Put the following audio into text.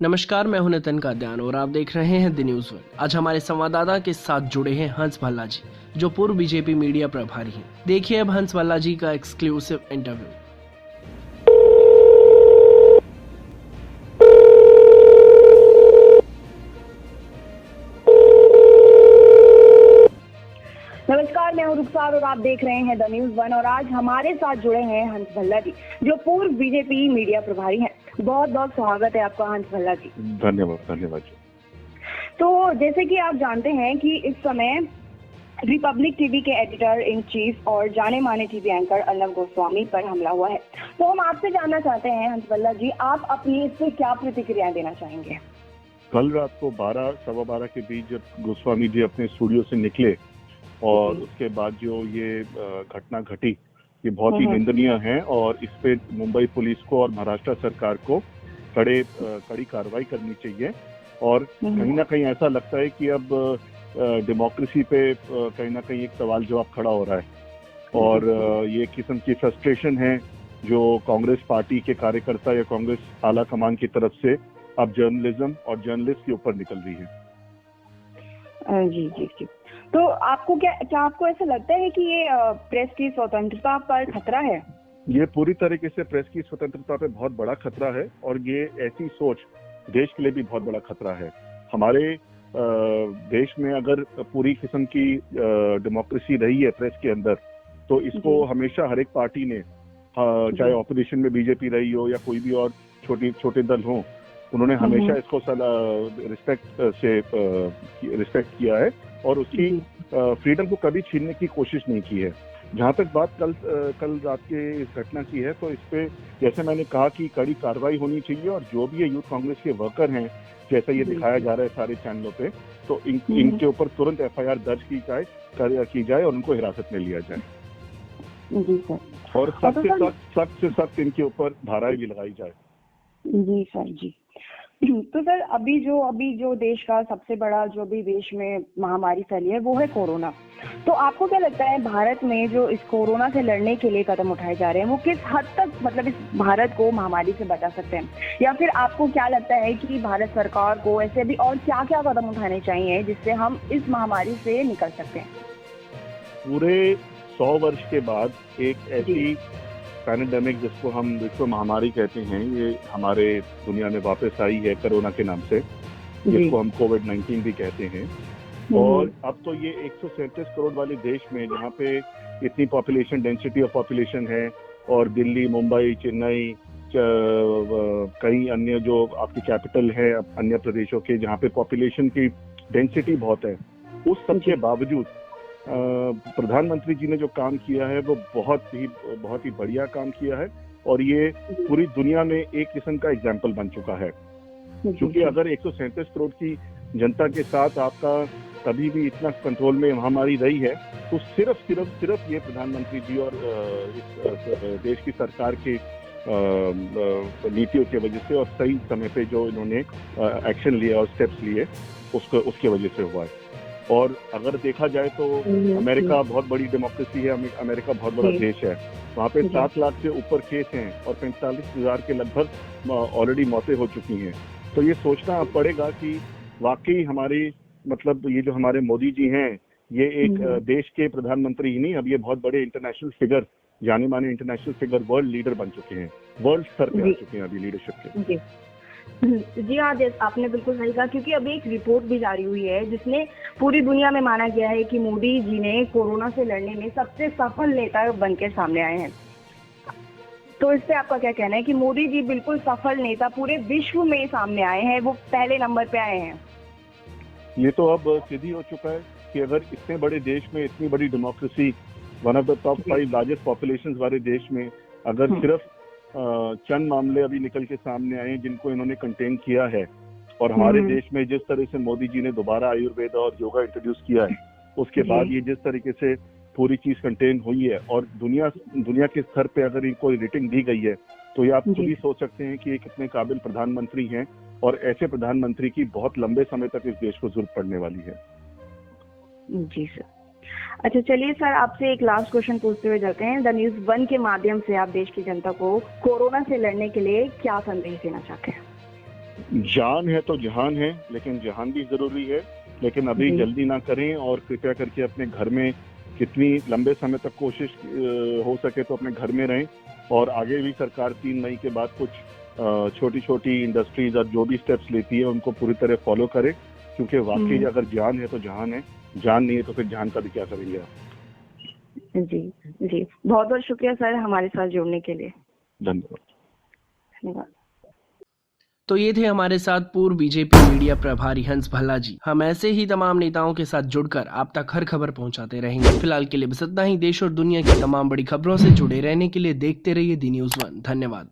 नमस्कार, मैं हूं नितिन काद्यान और आप देख रहे हैं द न्यूज़ वन। आज हमारे संवाददाता के साथ जुड़े हैं हंस भल्ला जी, जो पूर्व बीजेपी मीडिया प्रभारी हैं। देखिए अब हंस भल्ला जी का एक्सक्लूसिव इंटरव्यू। नमस्कार, मैं हूं रुखसार और आप देख रहे हैं द न्यूज़ वन। और आज हमारे साथ जुड़े हैं हंस भल्ला जी, जो पूर्व बीजेपी मीडिया प्रभारी हैं। बहुत बहुत स्वागत है आपका हंस भल्ला जी। धन्यवाद जी। तो जैसे कि आप जानते हैं कि इस समय रिपब्लिक टीवी के एडिटर इन चीफ और जाने माने टीवी एंकर अर्नब गोस्वामी पर हमला हुआ है। तो हम आपसे जानना चाहते हैं हंस भल्ला जी, आप अपनी इस पर क्या प्रतिक्रिया देना चाहेंगे? कल रात को 12-12:15 के बीच जब गोस्वामी जी अपने स्टूडियो से निकले और उसके बाद जो ये घटना घटी, ये बहुत ही निंदनीय है और इस पे मुंबई पुलिस को और महाराष्ट्र सरकार को कड़ी कार्रवाई करनी चाहिए। और कहीं ना कहीं ऐसा लगता है कि अब डेमोक्रेसी पे कहीं ना कहीं एक सवाल जवाब खड़ा हो रहा है और ये किस्म की फ्रस्ट्रेशन है जो कांग्रेस पार्टी के कार्यकर्ता या कांग्रेस आला कमान की तरफ से अब जर्नलिज्म और जर्नलिस्ट के ऊपर निकल रही है। जी। तो आपको क्या आपको ऐसा लगता है कि ये प्रेस की स्वतंत्रता पर खतरा है? ये पूरी तरीके से प्रेस की स्वतंत्रता पे बहुत बड़ा खतरा है और ये ऐसी सोच देश के लिए भी बहुत बड़ा खतरा है। हमारे देश में अगर पूरी किस्म की डेमोक्रेसी रही है प्रेस के अंदर, तो इसको हमेशा हर एक पार्टी ने, चाहे ऑपोजिशन में बीजेपी रही हो या कोई भी और छोटे दल हो, उन्होंने हमेशा इसको रिस्पेक्ट किया है और उसकी फ्रीडम को कभी छीनने की कोशिश नहीं की है। जहां तक बात कल रात के इस घटना की है, तो इस पे जैसे मैंने कहा कि कड़ी कार्रवाई होनी चाहिए और जो भी ये यूथ कांग्रेस के वर्कर हैं, जैसा ये दिखाया जा रहा है सारे चैनलों पे, तो इनके ऊपर तुरंत एफआईआर दर्ज की जाए और उनको हिरासत में लिया जाए। जी सर। और सख्त से सख्त इनके ऊपर धाराएं भी लगाई जाए। जी सर जी। तो सर अभी जो देश का सबसे बड़ा जो भी देश में महामारी फैली है वो है कोरोना। तो आपको क्या लगता है भारत में जो इस कोरोना से लड़ने के लिए कदम उठाए जा रहे हैं वो किस हद तक मतलब इस भारत को महामारी से बचा सकते हैं, या फिर आपको क्या लगता है कि भारत सरकार को ऐसे भी और क्या क्या कदम उठाने चाहिए जिससे हम इस महामारी से निकल सकते हैं? पूरे 100 वर्ष के बाद एक ऐसी पैंडेमिक जिसको हम विश्व महामारी कहते हैं, ये हमारे दुनिया में वापस आई है कोरोना के नाम से, जिसको हम कोविड-19 भी कहते हैं। और अब तो ये 137 करोड़ वाले देश में, जहाँ पे इतनी पॉपुलेशन डेंसिटी ऑफ पॉपुलेशन है, और दिल्ली, मुंबई, चेन्नई, कई अन्य जो आपकी कैपिटल है अन्य प्रदेशों के, जहाँ पे पॉपुलेशन की डेंसिटी बहुत है, उस सब के बावजूद प्रधानमंत्री जी ने जो काम किया है वो बहुत ही बढ़िया काम किया है और ये पूरी दुनिया में एक किस्म का एग्जाम्पल बन चुका है। क्योंकि अगर 137 करोड़ की जनता के साथ आपका कभी भी इतना कंट्रोल में महामारी रही है, तो सिर्फ ये प्रधानमंत्री जी और इस देश की सरकार के नीतियों की वजह से और सही समय पे जो इन्होंने एक्शन लिया और स्टेप्स लिए उसके वजह से हुआ है। और अगर देखा जाए तो अमेरिका बहुत बड़ी डेमोक्रेसी है, अमेरिका बहुत बड़ा देश है, वहाँ पे 7 लाख से ऊपर केस हैं और 45,000 के लगभग ऑलरेडी मौतें हो चुकी हैं। तो ये सोचना पड़ेगा कि वाकई हमारी मतलब ये जो हमारे मोदी जी हैं, ये एक देश के प्रधानमंत्री ही नहीं, अब ये बहुत बड़े इंटरनेशनल फिगर, जाने माने इंटरनेशनल फिगर, वर्ल्ड लीडर बन चुके हैं, वर्ल्ड स्तर पे आ चुके हैं अभी लीडरशिप के। जी हाँ, आपने बिल्कुल सही कहा, क्योंकि अभी एक रिपोर्ट भी जारी हुई है जिसने पूरी दुनिया में माना गया है कि मोदी जी ने कोरोना से लड़ने में सबसे सफल नेता बनकर सामने आए हैं। तो इस पे आपका क्या कहना है कि मोदी जी बिल्कुल सफल नेता पूरे विश्व में सामने आए हैं, वो पहले नंबर पे आए हैं? ये तो अब सीधी हो चुका है कि अगर इतने बड़े देश में इतनी बड़ी democracy, one of the top 5 largest population वाले देश में, अगर सिर्फ चंद मामले अभी निकल के सामने आए जिनको इन्होंने कंटेन किया है, और हमारे देश में जिस तरह से मोदी जी ने दोबारा आयुर्वेद और योगा इंट्रोड्यूस किया है, उसके बाद ये जिस तरीके से पूरी चीज कंटेन हुई है और दुनिया के स्तर पे अगर इनको रेटिंग दी गई है, तो ये आप खुद ही सोच सकते हैं कि ये कितने काबिल प्रधानमंत्री हैं और ऐसे प्रधानमंत्री की बहुत लंबे समय तक इस देश को जरूरत पड़ने वाली है। जी सर। अच्छा चलिए सर, आपसे एक लास्ट क्वेश्चन पूछते हुए जाते हैं। द न्यूज़ वन के माध्यम से आप देश की जनता को कोरोना से लड़ने के लिए क्या संदेश देना चाहते हैं? जान है तो जहान है, लेकिन जहान भी जरूरी है। लेकिन अभी जी। जल्दी ना करें और कृपया करके अपने घर में कितनी लंबे समय तक कोशिश हो सके तो अपने घर में रहें। और आगे भी सरकार 3 मई के बाद कुछ छोटी छोटी इंडस्ट्रीज और जो भी स्टेप्स लेती है उनको पूरी तरह फॉलो करे, क्योंकि वाकई अगर जान है तो जहान है, जान नहीं है तो फिर जान का भी क्या करेंगे आप। जी जी, बहुत बहुत शुक्रिया सर हमारे साथ जुड़ने के लिए। धन्यवाद। धन्यवाद। तो ये थे हमारे साथ पूर्व बीजेपी मीडिया प्रभारी हंस भल्ला जी। हम ऐसे ही तमाम नेताओं के साथ जुड़कर आप तक हर खबर पहुंचाते रहेंगे। फिलहाल के लिए बस इतना ही। देश और दुनिया की तमाम बड़ी खबरों से जुड़े रहने के लिए देखते रहिए दी न्यूज़ 1। धन्यवाद।